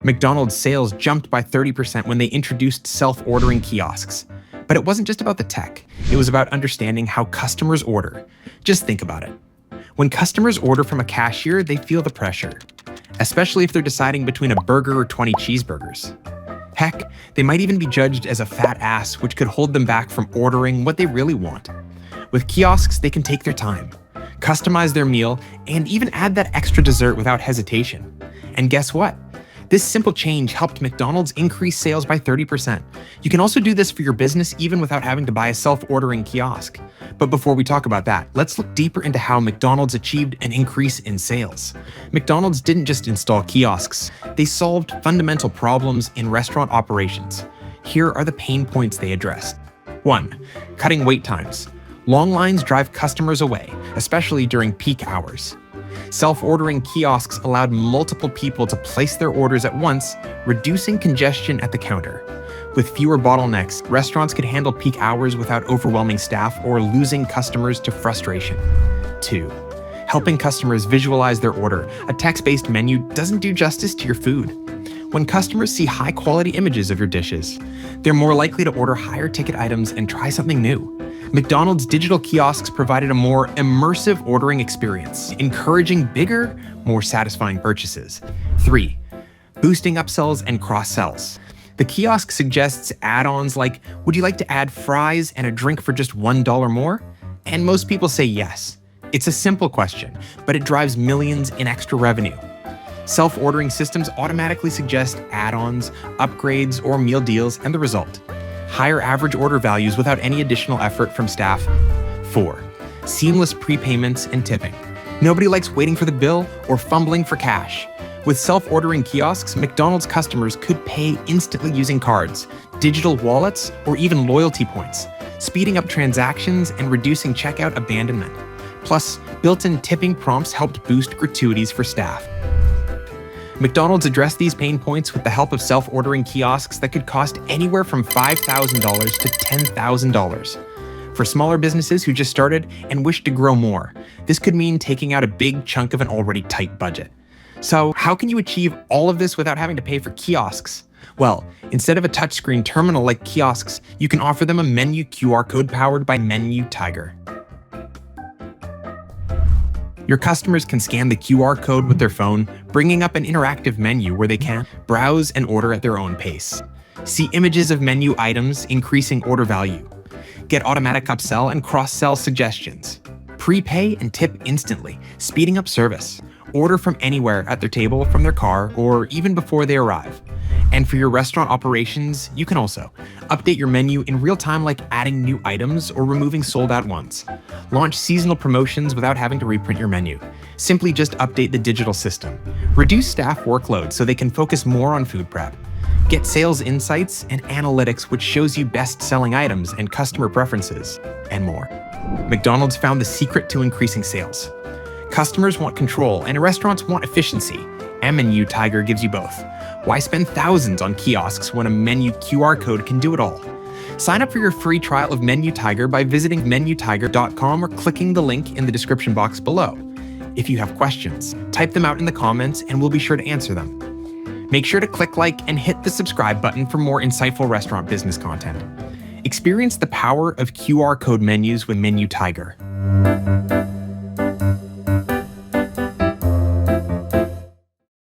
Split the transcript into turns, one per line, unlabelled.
McDonald's sales jumped by 30% when they introduced self-ordering kiosks. But it wasn't just about the tech. It was about understanding how customers order. Just think about it. When customers order from a cashier, they feel the pressure, especially if they're deciding between a burger or 20 cheeseburgers. Heck, they might even be judged as a fat ass, which could hold them back from ordering what they really want. With kiosks, they can take their time, customize their meal, and even add that extra dessert without hesitation. And guess what? This simple change helped McDonald's increase sales by 30%. You can also do this for your business even without having to buy a self-ordering kiosk. But before we talk about that, let's look deeper into how McDonald's achieved an increase in sales. McDonald's didn't just install kiosks, they solved fundamental problems in restaurant operations. Here are the pain points they addressed. 1. Cutting wait times. Long lines drive customers away, especially during peak hours. Self-ordering kiosks allowed multiple people to place their orders at once, reducing congestion at the counter. With fewer bottlenecks, restaurants could handle peak hours without overwhelming staff or losing customers to frustration. 2. Helping customers visualize their order. A text-based menu doesn't do justice to your food. When customers see high-quality images of your dishes, they're more likely to order higher-ticket items and try something new. McDonald's digital kiosks provided a more immersive ordering experience, encouraging bigger, more satisfying purchases. 3. Boosting upsells and cross-sells. The kiosk suggests add-ons like, would you like to add fries and a drink for just $1 more? And most people say yes. It's a simple question, but it drives millions in extra revenue. Self-ordering systems automatically suggest add-ons, upgrades, or meal deals, and the result: higher average order values without any additional effort from staff. 4. Seamless prepayments and tipping. Nobody likes waiting for the bill or fumbling for cash. With self-ordering kiosks, McDonald's customers could pay instantly using cards, digital wallets, or even loyalty points, speeding up transactions and reducing checkout abandonment. Plus, built-in tipping prompts helped boost gratuities for staff. McDonald's addressed these pain points with the help of self-ordering kiosks that could cost anywhere from $5,000 to $10,000. For smaller businesses who just started and wish to grow more, this could mean taking out a big chunk of an already tight budget. So how can you achieve all of this without having to pay for kiosks? Well, instead of a touchscreen terminal like kiosks, you can offer them a menu QR code powered by MENUTIGER. Your customers can scan the QR code with their phone, bringing up an interactive menu where they can browse and order at their own pace. See images of menu items, increasing order value. Get automatic upsell and cross-sell suggestions. Prepay and tip instantly, speeding up service. Order from anywhere at their table, from their car, or even before they arrive. And for your restaurant operations, you can also update your menu in real time, like adding new items or removing sold-out ones. Launch seasonal promotions without having to reprint your menu. Simply just update the digital system. Reduce staff workload so they can focus more on food prep. Get sales insights and analytics, which shows you best-selling items and customer preferences, and more. McDonald's found the secret to increasing sales. Customers want control, and restaurants want efficiency. MENUTIGER gives you both. Why spend thousands on kiosks when a menu QR code can do it all? Sign up for your free trial of MENUTIGER by visiting MENUTIGER.com or clicking the link in the description box below. If you have questions, type them out in the comments and we'll be sure to answer them. Make sure to click like and hit the subscribe button for more insightful restaurant business content. Experience the power of QR code menus with MENUTIGER.